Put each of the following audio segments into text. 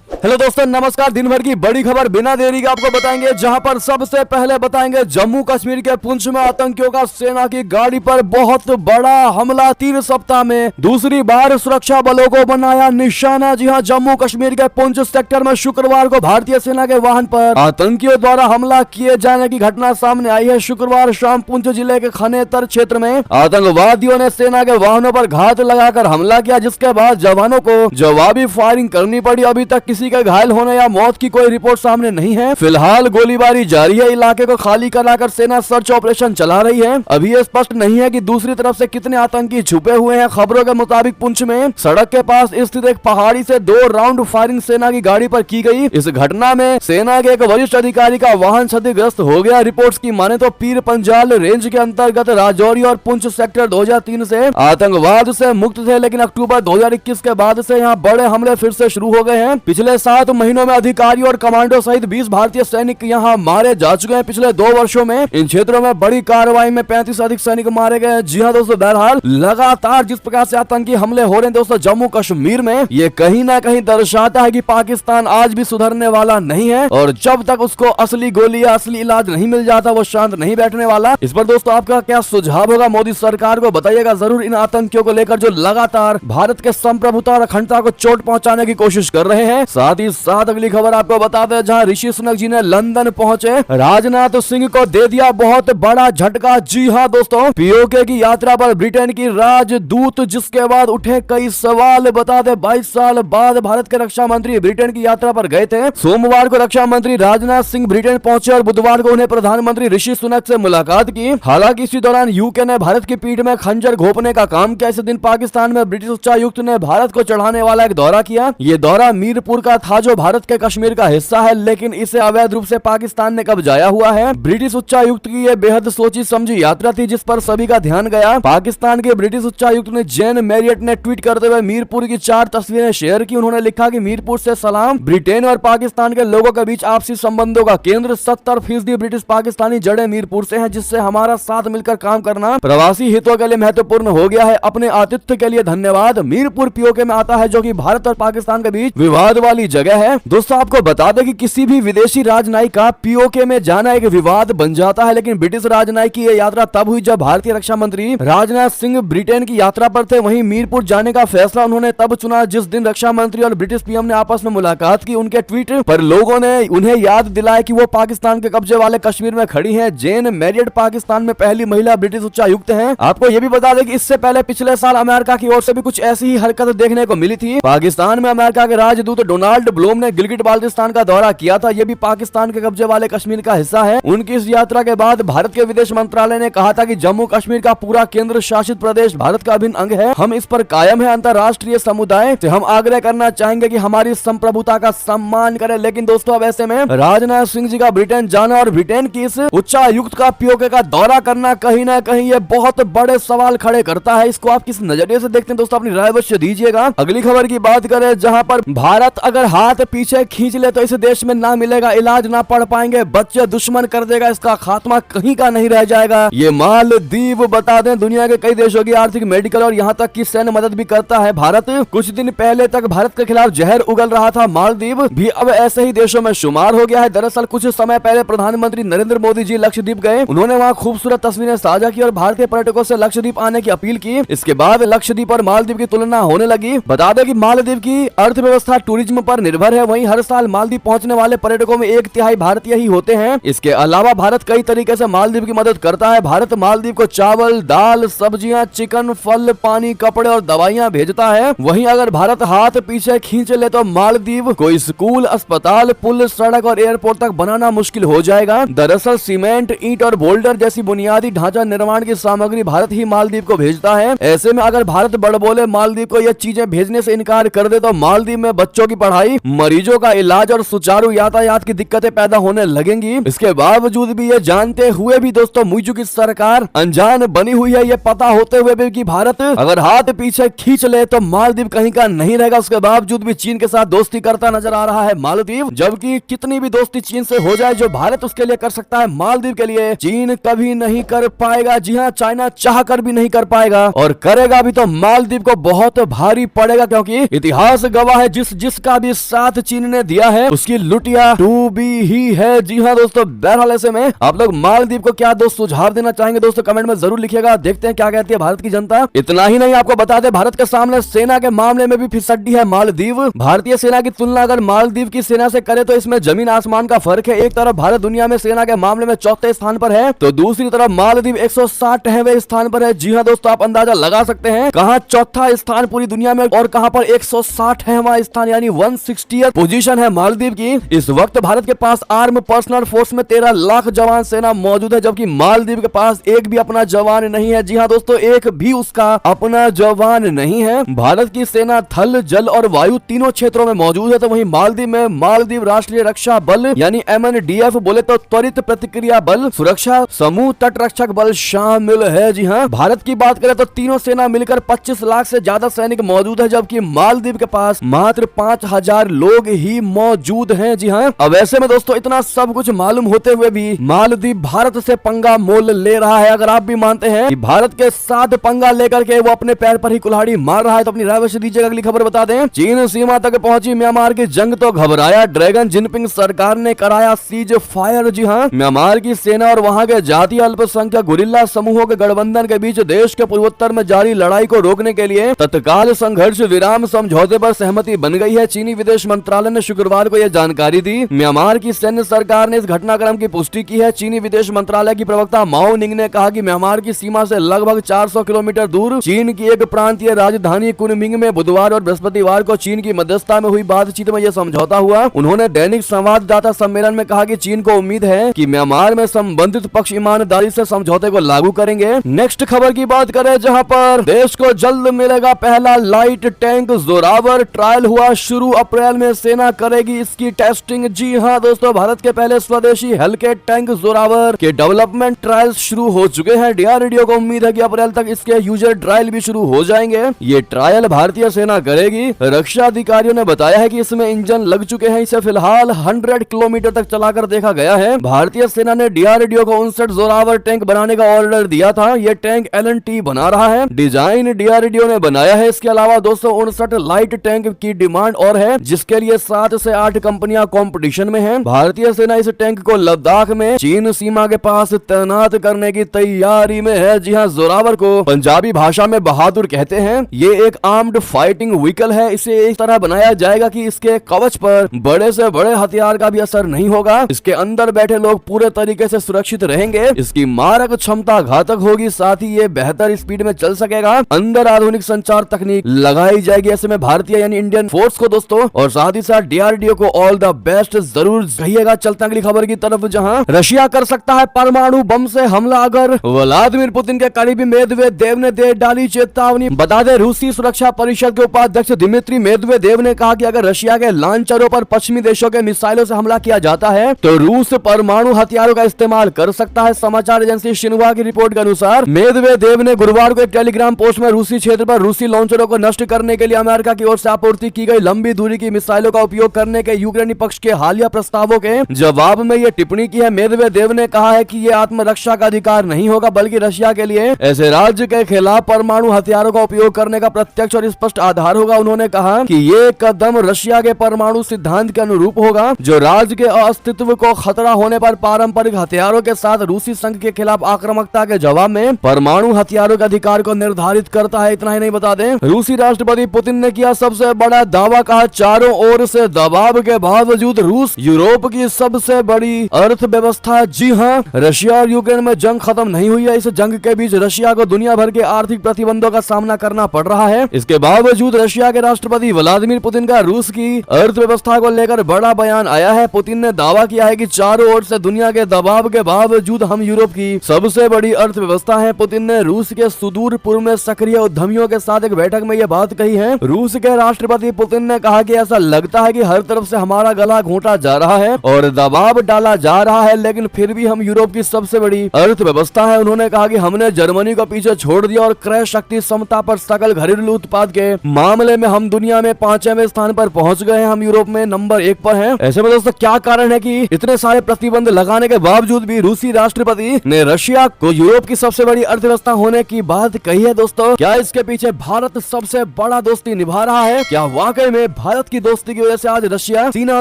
Hello दोस्तों, नमस्कार। दिन भर की बड़ी खबर बिना देरी के आपको बताएंगे, जहां पर सबसे पहले बताएंगे जम्मू कश्मीर के पुंछ में आतंकियों का सेना की गाड़ी पर बहुत बड़ा हमला। 3 सप्ताह में दूसरी बार सुरक्षा बलों को बनाया निशाना। जी हां, जम्मू कश्मीर के पुंछ सेक्टर में शुक्रवार को भारतीय सेना के वाहन पर आतंकियों द्वारा हमला किए जाने की घटना सामने आई है। शुक्रवार शाम पुंछ जिले के खनेतर क्षेत्र में आतंकवादियों ने सेना के वाहनों पर घात लगाकर हमला किया, जिसके बाद जवानों को जवाबी फायरिंग करनी पड़ी। अभी तक किसी के घायल होने या मौत की कोई रिपोर्ट सामने नहीं है। फिलहाल गोलीबारी जारी है। इलाके को खाली कराकर सेना सर्च ऑपरेशन चला रही है। अभी ये स्पष्ट नहीं है कि दूसरी तरफ से कितने आतंकी छुपे हुए हैं। खबरों के मुताबिक पुंछ में सड़क के पास स्थित एक पहाड़ी से 2 राउंड फायरिंग सेना की गाड़ी पर की गई। इस घटना में सेना के एक वरिष्ठ अधिकारी का वाहन क्षतिग्रस्त हो गया। रिपोर्ट्स की माने तो पीर पंजाल रेंज के अंतर्गत राजौरी और पुंछ सेक्टर 2003 से आतंकवाद से मुक्त थे, लेकिन अक्टूबर 2021 के बाद से यहाँ बड़े हमले फिर से शुरू हो गए हैं। पिछले 7 महीनों में अधिकारी और कमांडो सहित 20 भारतीय सैनिक यहां मारे जा चुके हैं। पिछले 2 वर्षों में इन क्षेत्रों में बड़ी कार्रवाई में 35 अधिक सैनिक मारे गए। जी हां दोस्तों, बहरहाल लगातार जिस प्रकार से आतंकी हमले हो रहे हैं दोस्तों जम्मू कश्मीर में, ये कहीं ना कहीं दर्शाता है कि पाकिस्तान आज भी सुधरने वाला नहीं है, और जब तक उसको असली गोली या असली इलाज नहीं मिल जाता वो शांत नहीं बैठने वाला। इस पर दोस्तों आपका क्या सुझाव होगा? मोदी सरकार को बताइएगा जरूर इन आतंकियों को लेकर, जो लगातार भारत के संप्रभुता और अखंडता को चोट पहुंचाने की कोशिश कर रहे हैं। साथ ही साथ अगली खबर आपको बता दें, जहां ऋषि सुनक जी ने लंदन पहुंचे, राजनाथ सिंह को दे दिया बहुत बड़ा झटका। जी हां दोस्तों, पीओके की यात्रा पर ब्रिटेन की राजदूत, जिसके बाद उठे कई सवाल। बता दें 22 साल बाद भारत के रक्षा मंत्री ब्रिटेन की यात्रा पर गए थे। सोमवार को रक्षा मंत्री राजनाथ सिंह ब्रिटेन पहुंचे और बुधवार को उन्हें प्रधानमंत्री ऋषि सुनक से मुलाकात की। हालांकि इसी दौरान यूके ने भारत की पीठ में खंजर घोंपने का काम किया। इस दिन पाकिस्तान में ब्रिटिश उच्चायुक्त ने भारत को चढ़ाने वाला एक दौरा किया। ये दौरा मीरपुर का था, जो भारत के कश्मीर का हिस्सा है, लेकिन इसे अवैध रूप से पाकिस्तान ने कब्जाया हुआ है। ब्रिटिश उच्चायुक्त की यह बेहद सोची समझी यात्रा थी, जिस पर सभी का ध्यान गया। पाकिस्तान के ब्रिटिश उच्चायुक्त ने जेन मैरियट ने ट्वीट करते हुए मीरपुर की 4 तस्वीरें शेयर की। उन्होंने लिखा कि मीरपुर से सलाम, ब्रिटेन और पाकिस्तान के लोगों के बीच आपसी संबंधों का केंद्र। 70% ब्रिटिश पाकिस्तानी जड़ें मीरपुर से हैं, जिससे हमारा साथ मिलकर काम करना प्रवासी हितों के लिए महत्वपूर्ण हो गया है। अपने आतिथ्य के लिए धन्यवाद। मीरपुर पीओके में आता है, जो कि भारत और पाकिस्तान के बीच विवाद वाली जगह है। दोस्तों आपको बता दें कि किसी भी विदेशी राजनयिक का पीओके में जाना एक विवाद बन जाता है, लेकिन ब्रिटिश राजनयिक की यह यात्रा तब हुई जब भारतीय रक्षा मंत्री राजनाथ सिंह ब्रिटेन की यात्रा पर थे। वहीं मीरपुर जाने का फैसला उन्होंने तब चुना जिस दिन रक्षा मंत्री और ब्रिटिश पीएम ने आपस में मुलाकात की। उनके ट्वीट पर लोगों ने उन्हें याद दिलाया कि वो पाकिस्तान के कब्जे वाले कश्मीर में खड़ी है। जेन मैरियट पाकिस्तान में पहली महिला ब्रिटिश उच्चायुक्त है। आपको यह भी बता दें कि इससे पहले पिछले साल अमेरिका की ओर से भी कुछ ऐसी ही हरकत देखने को मिली थी। पाकिस्तान में अमेरिका के राजदूत डोनाल्ड ब्लूम ने गिलगिट बाल्टिस्तान का दौरा किया था। यह भी पाकिस्तान के कब्जे वाले कश्मीर का हिस्सा है। उनकी इस यात्रा के बाद भारत के विदेश मंत्रालय ने कहा था कि जम्मू कश्मीर का पूरा केंद्र शासित प्रदेश भारत का अभिन्न अंग है। हम इस पर कायम है। अंतर्राष्ट्रीय समुदाय से हम आग्रह करना चाहेंगे कि हमारी संप्रभुता का सम्मान करें। लेकिन दोस्तों अब ऐसे में राजनाथ सिंह जी का ब्रिटेन जाना और ब्रिटेन की इस उच्चायुक्त का पीओके का दौरा करना कहीं ना कहीं ये बहुत बड़े सवाल खड़े करता है। इसको आप किस नजरिए से देखते हैं दोस्तों, अपनी राय अवश्य दीजिएगा। अगली खबर की बात करें, जहां पर भारत अगर हाथ पीछे खींच ले तो इस देश में ना मिलेगा इलाज, ना पढ़ पाएंगे बच्चे, दुश्मन कर देगा, इसका खात्मा कहीं का नहीं रह जाएगा। ये मालदीव बता दें दुनिया के कई देशों की आर्थिक, मेडिकल और यहाँ तक की सैन्य मदद भी करता है भारत। कुछ दिन पहले तक भारत के खिलाफ जहर उगल रहा था। मालदीव भी अब ऐसे ही देशों में शुमार हो गया है। दरअसल कुछ समय पहले प्रधानमंत्री नरेंद्र मोदी जी लक्षद्वीप गए। उन्होंने वहाँ खूबसूरत तस्वीरें साझा की और भारतीय पर्यटकों से लक्षद्वीप आने की अपील की। इसके बाद लक्षद्वीप और मालदीव की तुलना होने लगी। बता दें कि मालदीव की अर्थव्यवस्था टूरिज्म पर निर्भर है। वहीं हर साल मालदीव पहुंचने वाले पर्यटकों में 1/3 भारतीय ही होते हैं। इसके अलावा भारत कई तरीके से मालदीव की मदद करता है। भारत मालदीव को चावल, दाल, सब्जियां, चिकन, फल, पानी, कपड़े और दवाइयां भेजता है। वहीं अगर भारत हाथ पीछे खींच ले तो मालदीव कोई स्कूल, अस्पताल, पुल, सड़क और एयरपोर्ट तक बनाना मुश्किल हो जाएगा। दरअसल सीमेंट, ईंट और बोल्डर जैसी बुनियादी ढांचा निर्माण की सामग्री भारत ही मालदीव को भेजता है। ऐसे में अगर भारत बड़बोले मालदीव को ये चीजें भेजने से इनकार कर दे तो मालदीव में बच्चों की पढ़ाई, मरीजों का इलाज और सुचारू यातायात की दिक्कतें पैदा होने लगेंगी। इसके बावजूद भी ये जानते हुए भी दोस्तों मुझे की सरकार अनजान बनी हुई है। ये पता होते हुए भी कि भारत अगर हाथ पीछे खींच ले तो मालदीव कहीं का नहीं रहेगा। उसके बावजूद भी चीन के साथ दोस्ती करता नजर आ रहा है मालदीव। जबकि कितनी भी दोस्ती चीन से हो जाए, जो भारत उसके लिए कर सकता है मालदीव के लिए चीन कभी नहीं कर पाएगा। जी हाँ, चाइना चाह कर भी नहीं कर पाएगा, और करेगा भी तो मालदीव को बहुत भारी पड़ेगा, क्योंकि इतिहास गवाह है जिसका भी साथ चीन ने दिया है उसकी लुटिया टू बी ही है। जी हाँ दोस्तों, बहरहाल ऐसे में आप लोग मालदीव को क्या दोस्त सुझाव देना चाहेंगे दोस्तों कमेंट में जरूर लिखिएगा। देखते हैं क्या कहती है भारत की जनता। इतना ही नहीं, आपको बता दें भारत के सामने सेना के मामले में भी फिसड्डी है मालदीव। भारतीय सेना की तुलना अगर मालदीव की सेना से करे तो इसमें जमीन आसमान का फर्क है। एक तरफ भारत दुनिया में सेना के मामले में चौथे स्थान पर है तो दूसरी तरफ मालदीव 160वें स्थान पर है। जी हाँ दोस्तों, आप अंदाजा लगा सकते हैं कहां चौथा स्थान पूरी दुनिया में और कहां पर 160वां स्थान यानी 160th पोजीशन है मालदीव की। इस वक्त भारत के पास आर्म पर्सनल फोर्स में 13 लाख जवान सेना मौजूद है, जबकि मालदीव के पास एक भी अपना जवान नहीं है। जी हाँ दोस्तों, एक भी उसका अपना जवान नहीं है। भारत की सेना थल, जल और वायु तीनों क्षेत्रों में मौजूद है, तो वहीं मालदीव में मालदीव राष्ट्रीय रक्षा बल यानी MNDF बोले तो त्वरित प्रतिक्रिया बल, सुरक्षा समूह, तट रक्षक बल शामिल है। जी हाँ, भारत की बात करें तो तीनों सेना मिलकर 25 लाख से ज्यादा सैनिक मौजूद है, जबकि मालदीव के पास मात्र 5000 लोग ही मौजूद हैं। जी हाँ, अब ऐसे में दोस्तों इतना सब कुछ मालूम होते हुए भी मालदीव भारत से पंगा मोल ले रहा है। अगर आप भी मानते हैं कि भारत के साथ पंगा लेकर के वो अपने पैर पर ही कुल्हाड़ी मार रहा है तो अपनी राय अवश्य दीजिएगा। अगली खबर बता दें, चीन सीमा तक पहुंची म्यांमार की जंग तो घबराया ड्रैगन जिनपिंग सरकार ने कराया सीज फायर। जी हाँ, म्यांमार की सेना और वहां के जातीय अल्पसंख्यक गुरिल्ला समूहों के गठबंधन के बीच देश के पूर्वोत्तर में जारी लड़ाई को रोकने के लिए तत्काल संघर्ष विराम समझौते पर सहमति बन गई है। चीनी विदेश मंत्रालय ने शुक्रवार को यह जानकारी दी। म्यांमार की सैन्य सरकार ने इस घटनाक्रम की पुष्टि की है। चीनी विदेश मंत्रालय की प्रवक्ता माओ निंग ने कहा कि म्यांमार की सीमा से लगभग 400 किलोमीटर दूर चीन की एक प्रांतीय राजधानी कुनमिंग में बुधवार और बृहस्पतिवार को चीन की मध्यस्थता में हुई बातचीत में यह समझौता हुआ। उन्होंने दैनिक संवाददाता सम्मेलन में कहा कि चीन को उम्मीद है कि म्यांमार में संबंधित पक्ष ईमानदारी से समझौते को लागू करेंगे। नेक्स्ट खबर की बात करें, जहां पर देश को जल्द मिलेगा पहला लाइट टैंक जोरावर, ट्रायल हुआ शुरू, अप्रैल में सेना करेगी इसकी टेस्टिंग। जी हाँ दोस्तों, भारत के पहले स्वदेशी हल्के टैंक जोरावर के डेवलपमेंट ट्रायल्स शुरू हो चुके हैं। डीआरडीओ को उम्मीद है कि अप्रैल तक इसके यूजर ट्रायल भी शुरू हो जाएंगे। ये ट्रायल भारतीय सेना करेगी। रक्षा अधिकारियों ने बताया है कि इसमें इंजन लग चुके हैं। इसे फिलहाल 100 किलोमीटर तक चलाकर देखा गया है। भारतीय सेना ने डीआरडीओ को 59 जोरावर टैंक बनाने का ऑर्डर दिया था। ये टैंक LNT बना रहा है, डिजाइन डीआरडीओ ने बनाया है। इसके अलावा 259 लाइट टैंक की डिमांड और है, जिसके लिए 7 से 8 कंपनियां कंपटीशन में हैं। भारतीय सेना इस टैंक को लद्दाख में चीन सीमा के पास तैनात करने की तैयारी में है। जी हाँ, जोरावर को पंजाबी भाषा में बहादुर कहते हैं। ये एक आर्म्ड फाइटिंग व्हीकल है। इसे इस तरह बनाया जाएगा कि इसके कवच पर बड़े से बड़े हथियार का भी असर नहीं होगा। इसके अंदर बैठे लोग पूरे तरीके से सुरक्षित रहेंगे। इसकी मारक क्षमता घातक होगी, साथ ही ये बेहतर स्पीड में चल सकेगा। अंदर आधुनिक संचार तकनीक लगाई जाएगी। ऐसे में भारतीय यानी इंडियन फोर्स को दोस्तों और साथ ही साथ डीआरडीओ को ऑल द बेस्ट जरूर कहिएगा। चलते अगली खबर की तरफ, जहां रशिया कर सकता है परमाणु बम से हमला अगर व्लादिमीर पुतिन के करीबी मेदवेदेव ने दे डाली चेतावनी। बता दें, रूसी सुरक्षा परिषद के उपाध्यक्ष दिमित्री मेदवेदेव ने कहा कि अगर रशिया के लॉन्चरों पर पश्चिमी देशों के मिसाइलों से हमला किया जाता है तो रूस परमाणु हथियारों का इस्तेमाल कर सकता है। समाचार एजेंसी शिन्हुआ की रिपोर्ट के अनुसार मेदवेदेव ने गुरुवार को एक टेलीग्राम पोस्ट में रूसी क्षेत्र पर रूसी लॉन्चरों को नष्ट करने के लिए अमेरिका की ओर से आपूर्ति की गई लंबी दूरी की मिसाइलों का उपयोग करने के यूक्रेनी पक्ष के हालिया प्रस्तावों के जवाब में यह टिप्पणी की है। मेदवेदेव ने कहा है कि यह आत्मरक्षा का अधिकार नहीं होगा, बल्कि रशिया के लिए ऐसे राज्य के खिलाफ परमाणु हथियारों का उपयोग करने का प्रत्यक्ष और स्पष्ट आधार होगा। उन्होंने कहा कि ये कदम रशिया के परमाणु सिद्धांत के अनुरूप होगा, जो राज्य के अस्तित्व को खतरा होने पर पारंपरिक हथियारों के साथ रूसी संघ के खिलाफ आक्रामकता के जवाब में परमाणु हथियारों के अधिकार को निर्धारित करता है। इतना ही नहीं, बता दें रूसी राष्ट्रपति पुतिन ने किया सबसे बड़ा दावा, कहा चारों ओर से दबाव के बावजूद रूस यूरोप की सबसे बड़ी अर्थव्यवस्था। जी हाँ, रशिया और यूक्रेन में जंग खत्म नहीं हुई है। इस जंग के बीच रशिया को दुनिया भर के आर्थिक प्रतिबंधों का सामना करना पड़ रहा है। इसके बावजूद रशिया के राष्ट्रपति व्लादिमीर पुतिन का रूस की अर्थव्यवस्था को लेकर बड़ा बयान आया है। पुतिन ने दावा किया है कि चारों ओर से दुनिया के दबाव के बावजूद हम यूरोप की सबसे बड़ी अर्थव्यवस्था है। पुतिन ने रूस के सुदूर पूर्व में सक्रिय उद्यमियों के साथ एक बैठक में यह बात कही है। रूस के राष्ट्रपति पुतिन ने कहा कि ऐसा लगता है कि हर तरफ से हमारा गला घोंटा जा रहा है और दबाव डाला जा रहा है, लेकिन फिर भी हम यूरोप की सबसे बड़ी अर्थव्यवस्था है। उन्होंने कहा कि हमने जर्मनी को पीछे छोड़ दिया और क्रय शक्ति क्षमता पर सकल घरेलू उत्पाद के मामले में हम दुनिया में 5वें स्थान पर पहुंच गए हैं। हम यूरोप में नंबर 1 पर हैं। ऐसे में दोस्तों क्या कारण है कि इतने सारे प्रतिबंध लगाने के बावजूद भी रूसी राष्ट्रपति ने रशिया को यूरोप की सबसे बड़ी अर्थव्यवस्था होने की बात कही है। दोस्तों क्या इसके पीछे भारत सबसे बड़ा दोस्ती निभा रहा है? क्या वाकई में भाई भारत की दोस्ती की वजह से आज रशिया सीना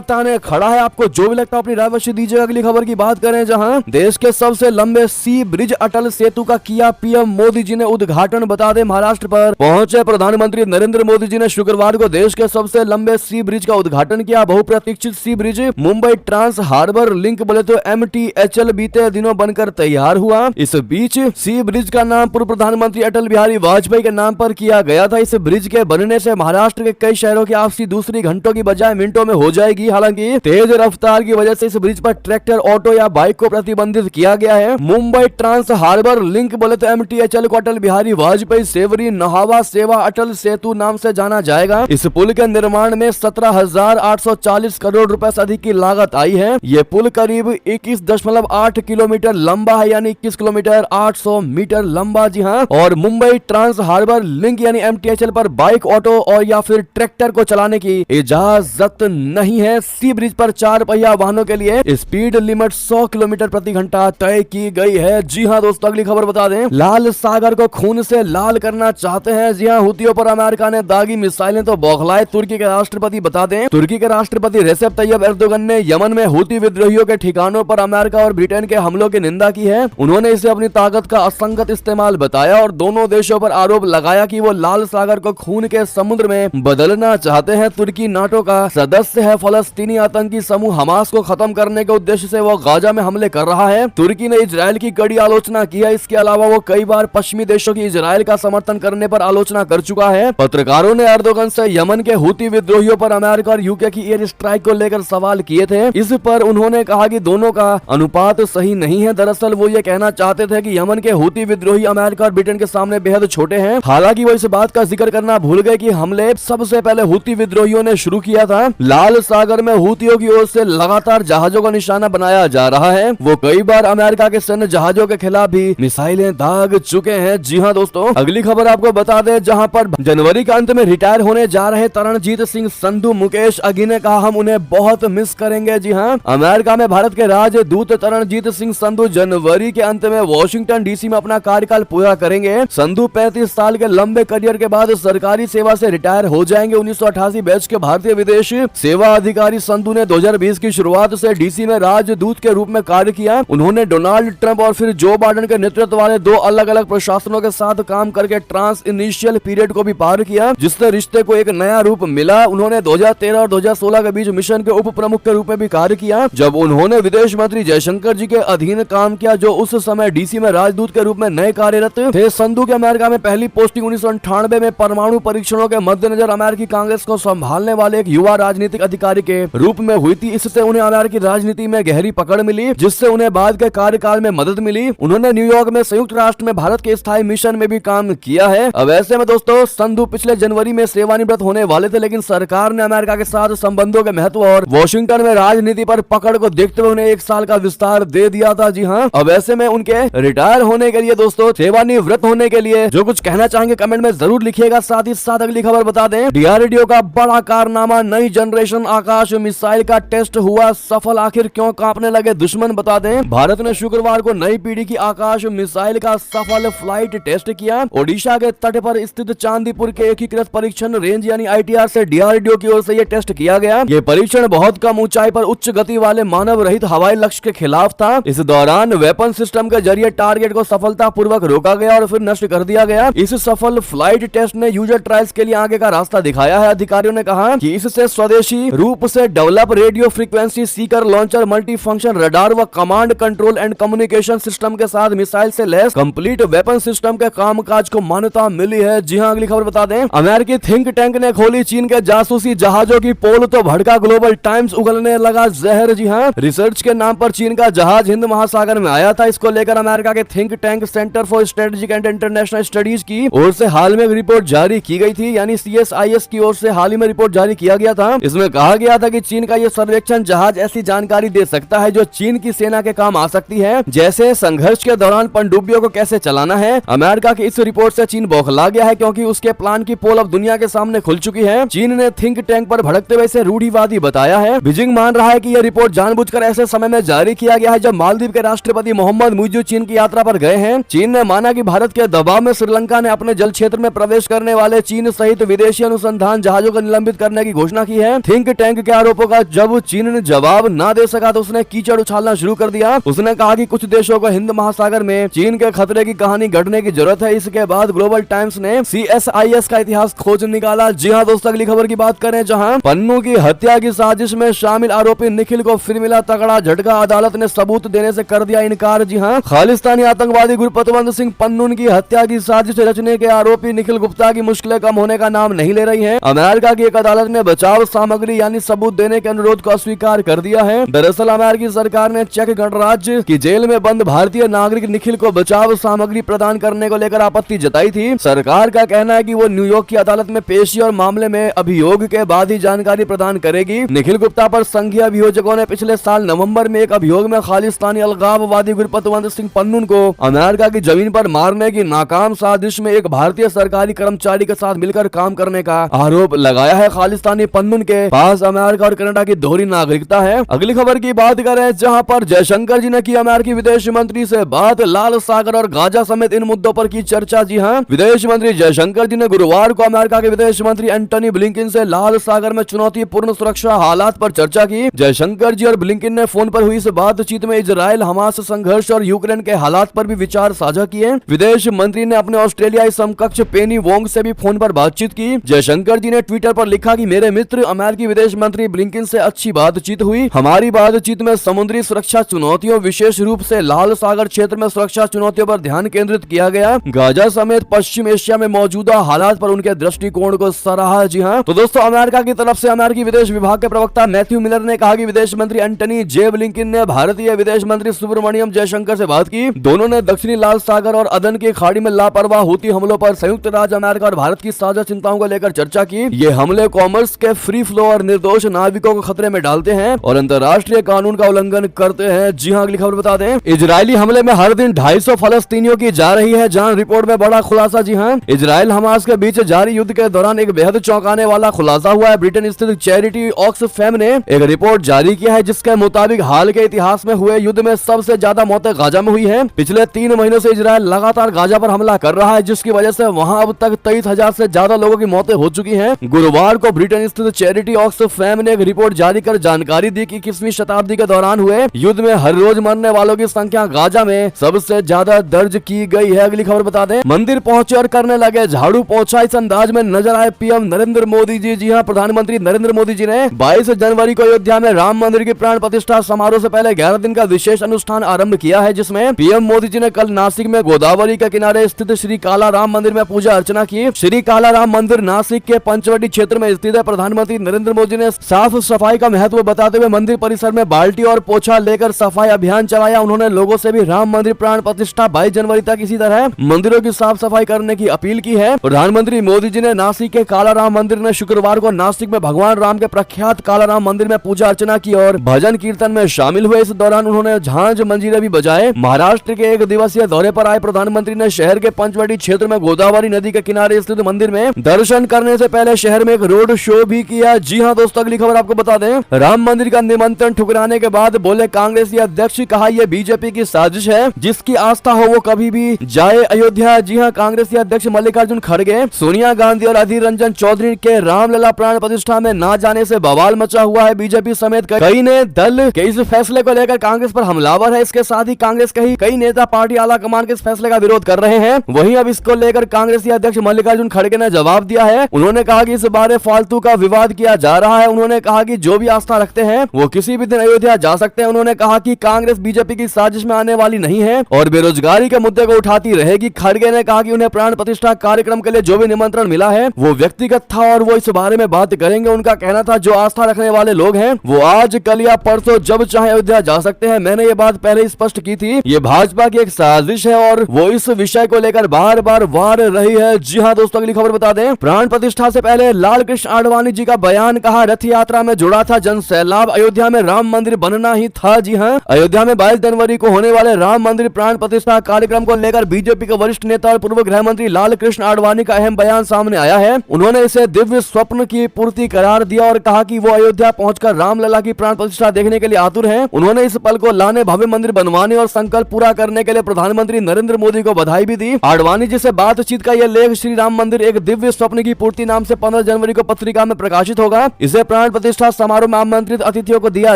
ताने खड़ा है। आपको जो भी लगता है अपनी राय अवश्य दीजिए। अगली खबर की बात करें, जहां देश के सबसे लंबे सी ब्रिज अटल सेतु का किया पीएम मोदी जी ने उद्घाटन। बता दें, महाराष्ट्र पर पहुंचे प्रधानमंत्री नरेंद्र मोदी जी ने शुक्रवार को देश के सबसे लंबे सी ब्रिज का उद्घाटन किया। बहुप्रतीक्षित sea bridge Mumbai trans harbour link बोले तो MTHL बीते दिनों बनकर तैयार हुआ। इस बीच सी ब्रिज का नाम पूर्व प्रधानमंत्री अटल बिहारी वाजपेयी के नाम पर किया गया था। इस ब्रिज के बनने से महाराष्ट्र के कई शहरों की आपसी दूसरी घंटों की बजाय मिनटों में हो जाएगी। हालांकि तेज रफ्तार की वजह से इस ब्रिज पर ट्रैक्टर, ऑटो या बाइक को प्रतिबंधित किया गया है। मुंबई ट्रांस हार्बर लिंक बोले तो MTHL को अटल बिहारी वाजपेयी सेवरी नहावा सेवा अटल सेतु नाम से जाना जाएगा। इस पुल के निर्माण में 17,840 करोड़ रुपए से अधिक की लागत आई है। ये पुल करीब 21.8 किलोमीटर लंबा है, यानी 21 किलोमीटर 800 मीटर लंबा। जी हाँ, और मुंबई ट्रांस हार्बर लिंक यानी MTHL पर बाइक, ऑटो और या फिर ट्रैक्टर को चलाने की इजाजत नहीं है। सी ब्रिज पर 4 पहिया वाहनों के लिए स्पीड लिमिट 100 किलोमीटर प्रति घंटा तय की गई है। जी हाँ दोस्तों, अगली खबर बता दें, लाल सागर को खून से लाल करना चाहते हैं। जी हाँ, हुतियों पर अमेरिका ने दागी मिसाइलें तो बौखलाए तुर्की के राष्ट्रपति। बता दें, तुर्की के राष्ट्रपति रेसेप तैयब एर्दोगन ने यमन में हुती विद्रोहियों के ठिकानों पर अमेरिका और ब्रिटेन के हमलों की निंदा की है। उन्होंने इसे अपनी ताकत का असंगत इस्तेमाल बताया और दोनों देशों पर आरोप लगाया कि वो लाल सागर को खून के समुद्र में बदलना चाहते हैं। तुर्की नाटो का सदस्य है। फलस्तीनी आतंकी समूह हमास को खत्म करने के उद्देश्य से वो गाजा में हमले कर रहा है। तुर्की ने इजराइल की कड़ी आलोचना की है। इसके अलावा वो कई बार पश्चिमी देशों की इजराइल का समर्थन करने पर आलोचना कर चुका है। पत्रकारों ने एर्दोगन से यमन के हुती विद्रोहियों पर अमेरिका और यूके की एयर स्ट्राइक को लेकर सवाल किए थे। इस पर उन्होंने कहा कि दोनों का अनुपात सही नहीं है। दरअसल वो ये कहना चाहते थे कि यमन के हुती विद्रोही अमेरिका और ब्रिटेन के सामने बेहद छोटे हैं। हालांकि वो इस बात का जिक्र करना भूल गए कि हमले सबसे पहले हुती विद्रोहियों ने शुरू किया था। लाल सागर में हुतियों की ओर से लगातार जहाजों का निशाना बनाया जा रहा है। वो कई बार अमेरिका के सैन्य जहाजों के खिलाफ भी मिसाइलें दाग चुके हैं। जी हाँ दोस्तों, अगली खबर आपको बता दें, जहां पर जनवरी के अंत में रिटायर होने जा रहे तरणजीत सिंह संधू मुकेश अगी ने कहा, हम उन्हें बहुत मिस करेंगे। जी हाँ, अमेरिका में भारत के राजदूत तरणजीत सिंह संधू जनवरी के अंत में वॉशिंगटन DC में अपना कार्यकाल पूरा करेंगे। संधू 35 साल के लंबे करियर के बाद सरकारी सेवा से रिटायर हो जाएंगे। 1988 बैच के भारतीय विदेश सेवा अधिकारी संधू ने 2020 की शुरुआत से DC में राजदूत के रूप में कार्य किया। उन्होंने डोनाल्ड ट्रंप और फिर जो बाइडेन के नेतृत्व वाले 2 अलग अलग प्रशासनों के साथ काम करके ट्रांस इनिशियल पीरियड को भी पार किया, जिससे रिश्ते को एक नया रूप मिला। उन्होंने 2013 और 2016 के बीच मिशन के उप प्रमुख के रूप में भी कार्य किया, जब उन्होंने विदेश मंत्री जयशंकर जी के अधीन काम किया, जो उस समय DC में राजदूत के रूप में नए कार्यरत थे। संधू के अमेरिका में पहली पोस्टिंग 1998 में परमाणु परीक्षणों के मद्देनजर अमेरिकी कांग्रेस को संभालने वाले एक युवा राजनीतिक अधिकारी के रूप में हुई थी। इससे उन्हें अमेरिकी राजनीति में गहरी पकड़ मिली, जिससे उन्हें बाद के कार्यकाल में मदद मिली। उन्होंने न्यूयॉर्क में संयुक्त राष्ट्र में भारत के स्थायी मिशन में भी काम किया है। अब ऐसे में दोस्तों, संधू पिछले जनवरी में सेवानिवृत्त होने वाले थे, लेकिन सरकार ने अमेरिका के साथ संबंधों के महत्व और वॉशिंगटन में राजनीति पर पकड़ को देखते हुए उन्हें 1 साल का विस्तार दे दिया था। जी हाँ, अब ऐसे में उनके रिटायर होने के लिए दोस्तों, सेवानिवृत्त होने के लिए जो कुछ कहना चाहेंगे कमेंट में जरूर लिखिएगा। साथ ही साथ अगली खबर बता दें, DRDO का बड़ा कारनामा, नई जनरेशन आकाश मिसाइल का टेस्ट हुआ सफल। आखिर क्यों कांपने लगे दुश्मन, बता दें, भारत ने शुक्रवार को नई पीढ़ी की आकाश मिसाइल का सफल फ्लाइट टेस्ट किया। ओडिशा के तट पर स्थित चांदीपुर के एकीकृत परीक्षण रेंज यानी ITR से DRDO की ओर से यह टेस्ट किया गया। ये परीक्षण बहुत कम ऊंचाई पर उच्च गति वाले मानव रहित हवाई लक्ष्य के खिलाफ था। इस दौरान वेपन सिस्टम के जरिए टारगेट को सफलता पूर्वक रोका गया और फिर नष्ट कर दिया गया। इस सफल फ्लाइट टेस्ट ने यूजर ट्रायल्स के लिए आगे का रास्ता दिखाया है। अधिकारियों ने कहा कि इससे स्वदेशी रूप से develop radio frequency seeker launcher, multi function radar व command control and communication system के साथ मिसाइल से लैस कंप्लीट वेपन सिस्टम के कामकाज को मान्यता मिली है। जी हाँ, अगली खबर बता दें, अमेरिकी थिंक टैंक ने खोली चीन के जासूसी जहाजों की पोल तो भड़का ग्लोबल टाइम्स, उगलने लगा जहर। जी हाँ, रिसर्च के नाम पर चीन का जहाज हिंद महासागर में आया था। इसको लेकर अमेरिका के think tank centre for strategic and international studies की ओर से हाल में एक रिपोर्ट जारी की गई थी, यानी CSIS की ओर से हाल ही में रिपोर्ट जारी किया गया था। इसमें कहा गया था कि चीन का यह सर्वेक्षण जहाज ऐसी जानकारी दे सकता है जो चीन की सेना के काम आ सकती है, जैसे संघर्ष के दौरान पनडुब्बियों को कैसे चलाना है। अमेरिका की इस रिपोर्ट से चीन बौखला गया है, क्योंकि उसके प्लान की पोल अब दुनिया के सामने खुल चुकी है। चीन ने थिंक टैंक पर भड़कते हुए इसे रूढ़िवादी बताया है। बीजिंग मान रहा है कि यह रिपोर्ट जानबूझकर ऐसे समय में जारी किया गया है जब मालदीव के राष्ट्रपति मोहम्मद मुइज़ चीन की यात्रा पर गए हैं। चीन ने माना कि भारत के दबाव में श्रीलंका ने अपने जल क्षेत्र में प्रवेश करने वाले चीन सहित विदेशी अनुसंधान जहाजों का निलंबित निलंबित करने की घोषणा की है। थिंक टैंक के आरोपों का जब चीन ने जवाब न दे सका तो उसने कीचड़ उछालना शुरू कर दिया। उसने कहा कि कुछ देशों को हिंद महासागर में चीन के खतरे की कहानी गढ़ने की जरूरत है। इसके बाद ग्लोबल टाइम्स ने CSIS का इतिहास खोज निकाला। जी हाँ दोस्तों, अगली खबर की बात करें जहां पन्नू की हत्या की साजिश में शामिल आरोपी निखिल को फिर मिला तगड़ा झटका। अदालत ने सबूत देने से कर दिया इनकार। जी हाँ, खालिस्तानी आतंकवादी गुरपतवंत सिंह पन्नू की हत्या की साजिश रचने के आरोपी निखिल गुप्ता की मुश्किलें कम होने का नाम नहीं ले रही है। अमेरिका की एक अदालत ने बचाव सामग्री यानी सबूत देने के अनुरोध को अस्वीकार कर दिया है। दरअसल अमेरिकी सरकार ने चेक गणराज्य की जेल में बंद भारतीय नागरिक निखिल को बचाव सामग्री प्रदान करने को लेकर आपत्ति जताई थी। सरकार का कहना है कि वो न्यूयॉर्क की अदालत में पेशी और मामले में अभियोग के बाद ही जानकारी प्रदान करेगी। निखिल गुप्ता पर संघीय अभियोजकों ने पिछले साल नवंबर में एक अभियोग में खालिस्तानी अलगाववादी गुरपतवंत सिंह पन्नून को अमेरिका की जमीन पर मारने की नाकाम साजिश में एक भारतीय सरकारी कर्मचारी के साथ मिलकर काम करने का आरोप लगाया है। खालिस्तानी पन्नून के पास अमेरिका और कनाडा की दोहरी नागरिकता है। अगली खबर की बात करें जहां पर जयशंकर जी ने की अमेरिकी विदेश मंत्री से बात। लाल सागर और गाजा समेत इन मुद्दों पर की चर्चा। जी हां, विदेश मंत्री जयशंकर जी ने गुरुवार को अमेरिका के विदेश मंत्री एंटनी ब्लिंकन से लाल सागर में चुनौतीपूर्ण सुरक्षा हालात पर चर्चा की। जयशंकर जी और ब्लिंकन ने फोन पर हुई इस बातचीत में इजराइल हमास संघर्ष और यूक्रेन के हालात पर भी विचार साझा किए। विदेश मंत्री ने अपने ऑस्ट्रेलियाई समकक्ष पेनी वोंग से भी फोन पर बातचीत की। जयशंकर जी ने ट्विटर पर लिखा कि मेरे मित्र अमेरिकी विदेश मंत्री ब्लिंकन से अच्छी बातचीत हुई। हमारी बातचीत में समुद्री सुरक्षा चुनौतियों, विशेष रूप से लाल सागर क्षेत्र में सुरक्षा चुनौतियों पर ध्यान केंद्रित किया गया। गाजा समेत पश्चिम एशिया में मौजूदा हालात पर उनके दृष्टिकोण को सराहा। जी हाँ, तो दोस्तों अमेरिका की तरफ से अमेरिकी विदेश विभाग के प्रवक्ता मैथ्यू मिलर ने कहा कि विदेश मंत्री एंटनी जे ब्लिंकन ने भारतीय विदेश मंत्री सुब्रमण्यम जयशंकर से बात की। दोनों ने दक्षिणी लाल सागर और अदन की खाड़ी में लापरवाह हूती हमलों पर संयुक्त राज्य अमेरिका और भारत की साझा चिंताओं को लेकर चर्चा की। ये हमले कॉमर्स के फ्री फ्लो और निर्दोष नाविकों को खतरे में डालते हैं और अंतर्राष्ट्रीय कानून का उल्लंघन करते हैं। जी हाँ, अगली खबर बता दें, इजरायली हमले में हर दिन 250 फलस्तीनियों की जा रही है जान। रिपोर्ट में बड़ा खुलासा। जी हाँ, इजराइल हमास के बीच जारी युद्ध के दौरान एक बेहद चौंकाने वाला खुलासा हुआ है। ब्रिटेन स्थित चैरिटी ऑक्सफैम ने एक रिपोर्ट जारी किया है जिसके मुताबिक हाल के इतिहास में हुए युद्ध में सबसे ज्यादा मौतें गाजा में हुई है। पिछले 3 महीनों से इजराइल लगातार गाजा पर हमला कर रहा है जिसकी वजह से वहां अब तक 23,000 से ज्यादा लोगों की मौतें हो चुकी हैं। गुरुवार को ब्रिटेन स्थित चैरिटी ऑक्सफैम ने एक रिपोर्ट जारी कर जानकारी दी कि 21वीं शताब्दी के दौरान हुए युद्ध में हर रोज मरने वालों की संख्या गाजा में सबसे ज्यादा दर्ज की गई है। अगली खबर बता दें, मंदिर पहुंचे और करने लगे झाड़ू पोछा। इस अंदाज में नजर आए पीएम नरेंद्र मोदी जी। जी हां, प्रधानमंत्री नरेंद्र मोदी जी ने 22 जनवरी को अयोध्या में राम मंदिर की प्राण प्रतिष्ठा समारोह से पहले 11 दिन का विशेष अनुष्ठान आरंभ किया है जिसमें पीएम मोदी जी ने कल नासिक में गोदावरी के किनारे स्थित श्री काला राम मंदिर में पूजा अर्चना की। श्री काला राम मंदिर नासिक के पंचवटी क्षेत्र में स्थित है। प्रधानमंत्री नरेंद्र मोदी ने साफ सफाई का महत्व बताते हुए मंदिर परिसर में बाल्टी और पोछा लेकर सफाई अभियान चलाया। उन्होंने लोगों से भी राम मंदिर प्राण प्रतिष्ठा 22 जनवरी तक इसी तरह मंदिरों की साफ सफाई करने की अपील की है। प्रधानमंत्री मोदी जी ने नासिक के काला राम मंदिर में शुक्रवार को नासिक में भगवान राम के प्रख्यात काला राम मंदिर में पूजा अर्चना की और भजन कीर्तन में शामिल हुए। इस दौरान उन्होंने झांझ मंजीरे भी बजाए। महाराष्ट्र के एक दिवसीय दौरे पर आए प्रधानमंत्री ने शहर के पंचवटी क्षेत्र में गोदावरी नदी के किनारे स्थित मंदिर में दर्शन करने से पहले शहर में एक रोड शो भी किया। जी हां दोस्तों, अगली खबर आपको बता दें, राम मंदिर का निमंत्रण ठुकराने के बाद बोले कांग्रेसी अध्यक्ष, कहा यह बीजेपी की साजिश है, जिसकी आस्था हो वो कभी भी जाए अयोध्या। जी हां, कांग्रेसी अध्यक्ष मल्लिकार्जुन खड़गे, सोनिया गांधी और अधीर रंजन चौधरी के रामलला प्राण प्रतिष्ठा में न जाने से बवाल मचा हुआ है। बीजेपी समेत कई ने दल के इस फैसले को लेकर कांग्रेस पर हमलावर है। इसके साथ ही कांग्रेस के कई नेता पार्टी आला कमान के इस फैसले का विरोध कर रहे हैं। वहीं अब इसको लेकर कांग्रेसी अध्यक्ष मल्लिकार्जुन खड़गे ने जवाब दिया है। उन्होंने कहा कि इस बारे फालतू का विवाद किया जा रहा है। उन्होंने कहा कि जो भी आस्था रखते हैं वो किसी भी दिन अयोध्या जा सकते हैं। उन्होंने कहा कि कांग्रेस बीजेपी की साजिश में आने वाली नहीं है और बेरोजगारी के मुद्दे को उठाती रहेगी। खड़गे ने कहा कि उन्हें प्राण प्रतिष्ठा कार्यक्रम के लिए जो भी निमंत्रण मिला है वो व्यक्तिगत था और वो इस बारे में बात करेंगे। उनका कहना था जो आस्था रखने वाले लोग हैं वो आज कल या परसों जब चाहे अयोध्या जा सकते हैं। मैंने ये बात पहले स्पष्ट की थी, ये भाजपा की एक साजिश है और वो इस विषय को लेकर बार बार वार रही है। जी हाँ दोस्तों, अगली खबर बता दें, प्राण प्रतिष्ठा से पहले लाल कृष्ण आडवाणी जी का बयान, कहा रथ यात्रा में जुड़ा था जन सैलाब, अयोध्या में राम मंदिर बनना ही था। जी हाँ, अयोध्या में 22 जनवरी को होने वाले राम मंदिर प्राण प्रतिष्ठा कार्यक्रम को लेकर बीजेपी के वरिष्ठ नेता और पूर्व गृह मंत्री लाल कृष्ण आडवाणी का अहम बयान सामने आया है। उन्होंने इसे दिव्य स्वप्न की पूर्ति करार दिया और कहा कि वो अयोध्या पहुंचकर रामलला की प्राण प्रतिष्ठा देखने के लिए आतुर हैं। उन्होंने इस पल को लाने, भव्य मंदिर बनवाने और संकल्प पूरा करने के लिए प्रधानमंत्री नरेंद्र मोदी को बधाई भी दी। आडवाणी जी से बातचीत का यह लेख श्री राम मंदिर एक दिव्य स्वप्न की पूर्ति नाम से 15 जनवरी जनवरी को पत्रिका में प्रकाशित होगा। इसे प्राण प्रतिष्ठा समारोह में आमंत्रित अतिथियों को दिया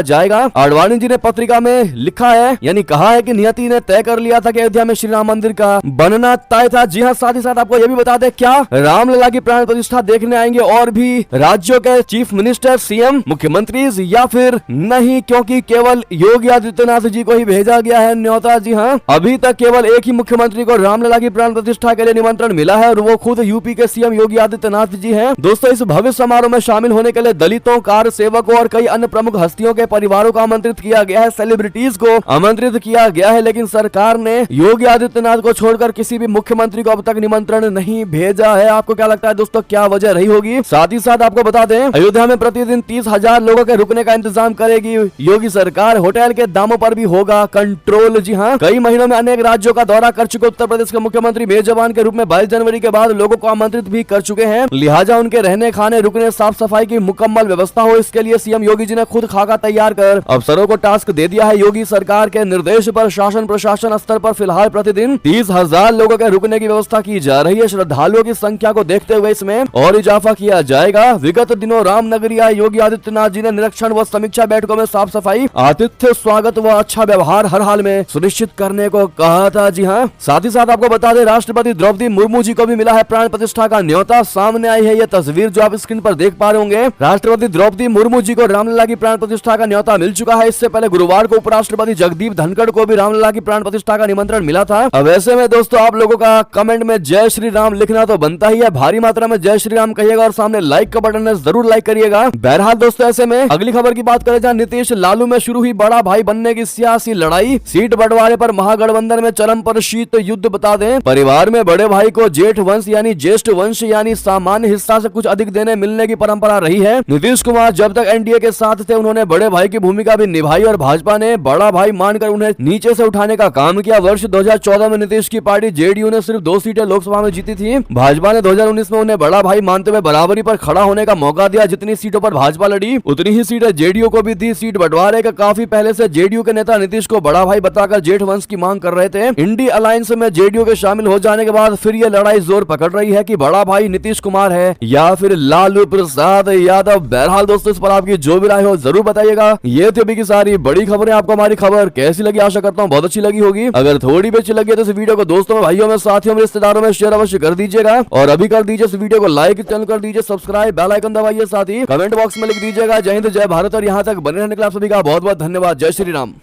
जाएगा। आडवाणी जी ने पत्रिका में लिखा है, यानी कहा है कि नियति ने तय कर लिया था कि अयोध्या में श्री राम मंदिर का बनना तय था। जी हाँ, साथ ही साथ आपको यह भी बता दें, क्या रामलला की प्राण प्रतिष्ठा देखने आएंगे और भी राज्यों के चीफ मिनिस्टर, सीएम, मुख्यमंत्री, या फिर नहीं, क्योंकि केवल योगी आदित्यनाथ जी को ही भेजा गया है न्योता। जी हाँ, अभी तक केवल एक ही मुख्यमंत्री को रामलला की प्राण प्रतिष्ठा के लिए निमंत्रण मिला है और वो खुद यूपी के सीएम योगी आदित्यनाथ जी हैं। दोस्तों, इस भव्य समारोह में शामिल होने के लिए दलितों, कार सेवकों और कई अन्य प्रमुख हस्तियों के परिवारों को आमंत्रित किया गया है, सेलिब्रिटीज को आमंत्रित किया गया है, लेकिन सरकार ने योगी आदित्यनाथ को छोड़कर किसी भी मुख्यमंत्री को अब तक निमंत्रण नहीं भेजा है। आपको क्या लगता है दोस्तों, क्या वजह रही होगी? साथ ही साथ आपको बता दें, अयोध्या में प्रतिदिन 30,000 लोगों के रुकने का इंतजाम करेगी योगी सरकार। होटल के दामों पर भी होगा कंट्रोल। जी हाँ, कई महीनों में अनेक राज्यों का दौरा कर चुके उत्तर प्रदेश के मुख्यमंत्री मेजबान के रूप में 22 जनवरी के बाद लोगों को आमंत्रित भी कर चुके हैं। लिहाजा उनके रहने, खाने, रुकने, साफ सफाई की मुकम्मल व्यवस्था हो, इसके लिए सीएम योगी जी ने खुद खाका तैयार कर अफसरों को टास्क दे दिया है। योगी सरकार के निर्देश पर शासन प्रशासन स्तर पर फिलहाल प्रतिदिन 30,000 लोगों के रुकने की व्यवस्था की जा रही है। श्रद्धालुओं की संख्या को देखते हुए इसमें और इजाफा किया जाएगा। विगत दिनों रामनगरी आए योगी आदित्यनाथ जी ने निरीक्षण व समीक्षा बैठकों में साफ सफाई, आतिथ्य, स्वागत व अच्छा व्यवहार हर हाल में सुनिश्चित करने को कहा था। जी हाँ, साथ ही साथ आपको बता दें, राष्ट्रपति द्रौपदी मुर्मू जी को भी मिला है प्राण प्रतिष्ठा का न्योता। सामने आई है ये तस्वीर जो आप स्क्रीन पर देख पा रहे होंगे। राष्ट्रपति द्रौपदी मुर्मू जी को रामलला की प्राण प्रतिष्ठा का न्योता मिल चुका है। इससे पहले गुरुवार को उपराष्ट्रपति जगदीप धनखड़ को भी रामलला की प्राण प्रतिष्ठा का निमंत्रण मिला था। अब ऐसे में दोस्तों, आप लोगों का कमेंट में जय श्री राम लिखना तो बनता ही है। भारी मात्रा में जय श्री राम कहिएगा और सामने लाइक का बटन है, जरूर लाइक करिएगा। बहरहाल दोस्तों, ऐसे में अगली खबर की बात करें, जहां नीतीश लालू में शुरू हुई बड़ा भाई बनने की सियासी लड़ाई। सीट बंटवारे पर महागठबंधन में चरम पर शीत युद्ध। बता दें, परिवार में बड़े भाई को जेठ वंश यानी ज्येष्ठ वंश यानी सामान्य हिस्सा से कुछ अधिक देने मिलने की परंपरा रही है। नीतीश कुमार जब तक एनडीए के साथ थे, उन्होंने बड़े भाई की भूमिका भी निभाई और भाजपा ने बड़ा भाई मानकर उन्हें नीचे से उठाने का काम किया। वर्ष 2014 में नीतीश की पार्टी जेडीयू ने सिर्फ 2 सीटें लोकसभा में जीती थी। भाजपा ने 2019 में उन्हें बड़ा भाई मानते हुए बराबरी पर खड़ा होने का मौका दिया। जितनी सीटों पर भाजपा लड़ी, उतनी ही सीटें जेडीयू को भी दी। सीट बंटवारे का काफी पहले से जेडीयू के नेता नीतीश को बड़ा भाई बताकर जेठ वंश की मांग कर रहे थे। इंडी अलायंस में जेडीयू के शामिल हो जाने के बाद फिर ये लड़ाई जोर पकड़ रही है कि बड़ा भाई नीतीश कुमार है या फिर लालू प्रसाद यादव। बहरहाल दोस्तों, इस पर आपकी जो भी राय हो जरूर बताइएगा। ये थी अभी की सारी बड़ी खबरें। आपको हमारी खबर कैसी लगी? आशा करता हूँ बहुत अच्छी लगी होगी। अगर थोड़ी भी अच्छी लगी तो इस वीडियो को दोस्तों में, भाइयों में, साथियों में, रिश्तेदारों में शेयर अवश्य कर दीजिएगा और अभी कर दीजिए इस वीडियो को लाइक, चैनल कर दीजिए सब्सक्राइब, बेल आइकन दबाइए, साथ ही कमेंट बॉक्स में लिख दीजिएगा जय हिंद जय भारत। और यहाँ तक बने रहने के लिए आप सभी का बहुत बहुत धन्यवाद। जय श्री राम।